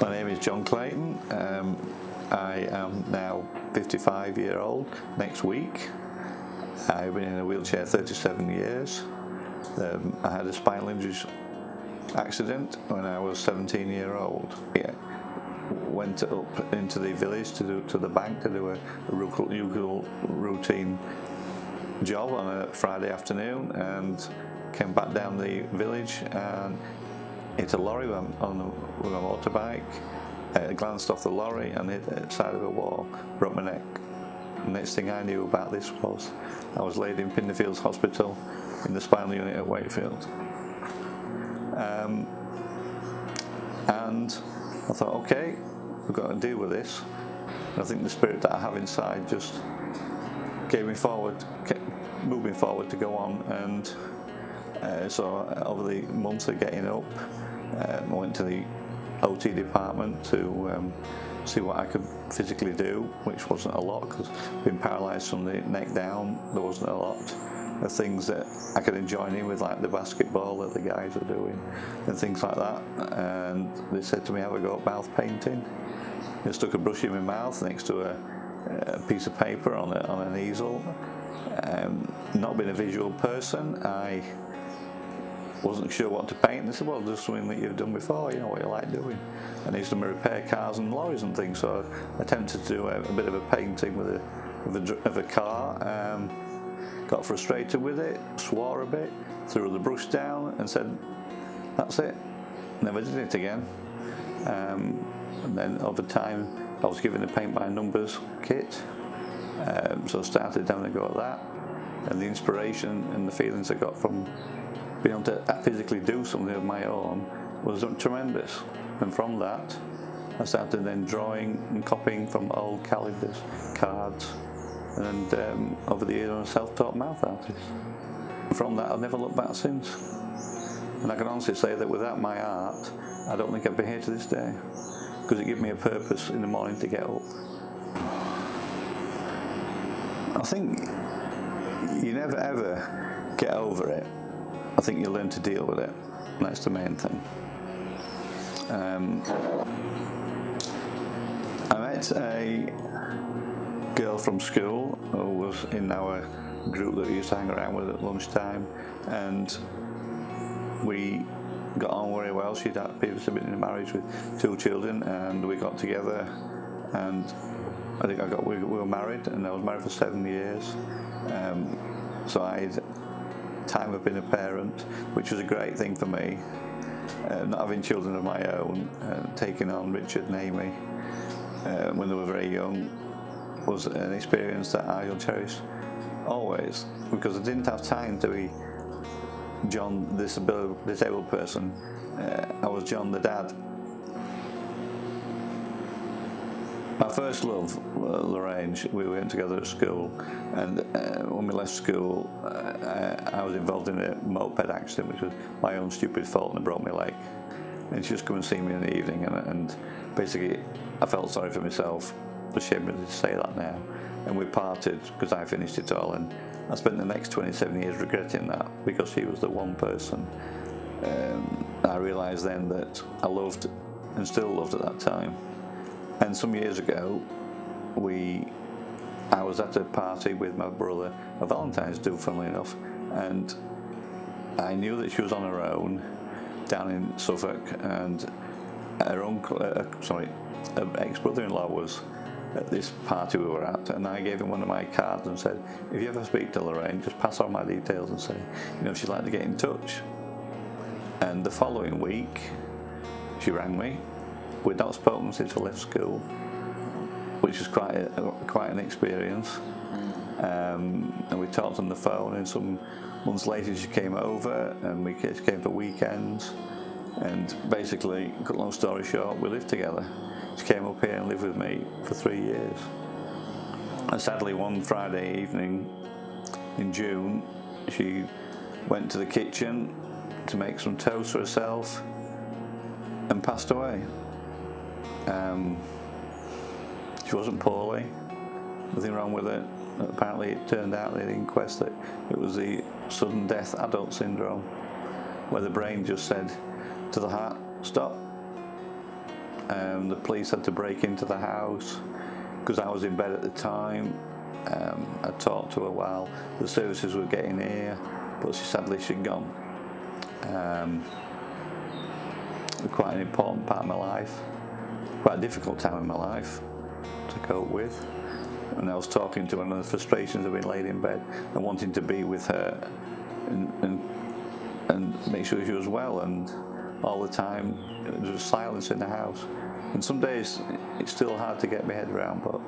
My name is John Clayton. I am now 55-year-old next week. I've been in a wheelchair 37 years. I had a spinal injury accident when I was 17-year-old. Went up into the village to the bank to do a routine job on a Friday afternoon, and came back down the village and hit a lorry with a motorbike. I glanced off the lorry and hit the side of a wall, broke my neck. The next thing I knew about this was I was laid in Pinderfields Hospital in the spinal unit at Wakefield. And I thought, okay, we've got to deal with this. And I think the spirit that I have inside just gave me forward, kept moving forward to go on. And so over the months of getting up, I went to the OT department to see what I could physically do, which wasn't a lot, because being paralysed from the neck down, there wasn't a lot of things that I could join in with, like the basketball that the guys are doing and things like that. And they said to me, have a go at mouth painting. I stuck a brush in my mouth next to a piece of paper on an easel. Not being a visual person, I wasn't sure what to paint. They said, well, just something that you've done before, you know what you like doing. And I used to repair cars and lorries and things, so I attempted to do a bit of a painting of a car. Got frustrated with it, swore a bit, threw the brush down and said, that's it, never did it again. And then over time I was given a paint by numbers kit, so I started having a go at that, and the inspiration and the feelings I got from being able to physically do something of my own was tremendous. And from that I started then drawing and copying from old calendars, cards, and over the years I'm a self-taught mouth artist. From that I've never looked back since, and I can honestly say that without my art I don't think I'd be here to this day, because it gives me a purpose in the morning to get up. I think you never ever get over it. I think you learn to deal with it, and that's the main thing. I met a girl from school who was in our group that we used to hang around with at lunchtime, and we got on very well. She'd had previously been in a marriage with 2 children, and we got together, and I think we were married, and I was married for 7 years. So I'd time of being a parent, which was a great thing for me. Not having children of my own, taking on Richard and Amy when they were very young was an experience that I'll cherish always, because I didn't have time to be John, this disabled person. I was John the dad. My first love, Lorraine, we went together at school, and when we left school I was involved in a moped accident, which was my own stupid fault, and it broke my leg. And she just come and see me in the evening, and basically I felt sorry for myself, ashamed to say that now, and we parted because I finished it all, and I spent the next 27 years regretting that, because she was the one person I realised then that I loved and still loved at that time. And some years ago I was at a party with my brother, a Valentine's do, funnily enough, and I knew that she was on her own down in Suffolk, and her ex-brother-in-law was at this party we were at, and I gave him one of my cards and said, if you ever speak to Lorraine, just pass on my details and say, you know, if she'd like to get in touch. And the following week she rang me. We'd not spoken since I left school, which was quite an experience. And we talked on the phone, and some months later she came over, and we came for weekends. And basically, cut long story short, we lived together. She came up here and lived with me for 3 years. And sadly, one Friday evening in June, she went to the kitchen to make some toast for herself and passed away. She wasn't poorly, nothing wrong with it. Apparently it turned out in the inquest that it was the sudden death adult syndrome, where the brain just said to the heart, stop. The police had to break into the house because I was in bed at the time. I talked to her while the services were getting here, but sadly she'd gone. Quite an important part of my life, quite a difficult time in my life to cope with. And I was talking to her, and the frustrations of being laid in bed and wanting to be with her and make sure she was well, and all the time there was silence in the house. And some days it's still hard to get my head around, but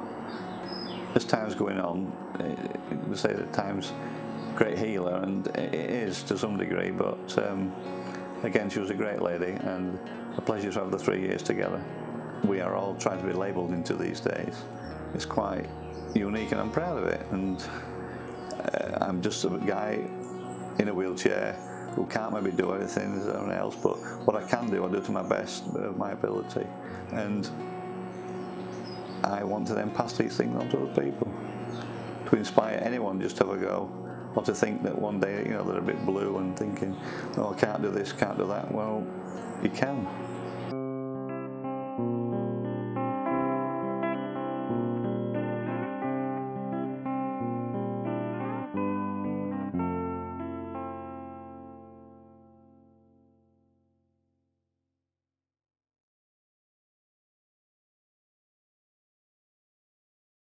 as time's going on, they say that time's a great healer, and it is to some degree, but again, she was a great lady, and a pleasure to have the 3 years together. We are all trying to be labelled into these days. It's quite unique, and I'm proud of it. And I'm just a guy in a wheelchair who can't maybe do everything as anyone else, but what I can do, I do to my best of my ability. And I want to then pass these things on to other people, to inspire anyone just to have a go, or to think that one day, they're a bit blue and thinking, oh, I can't do this, can't do that. Well, you can.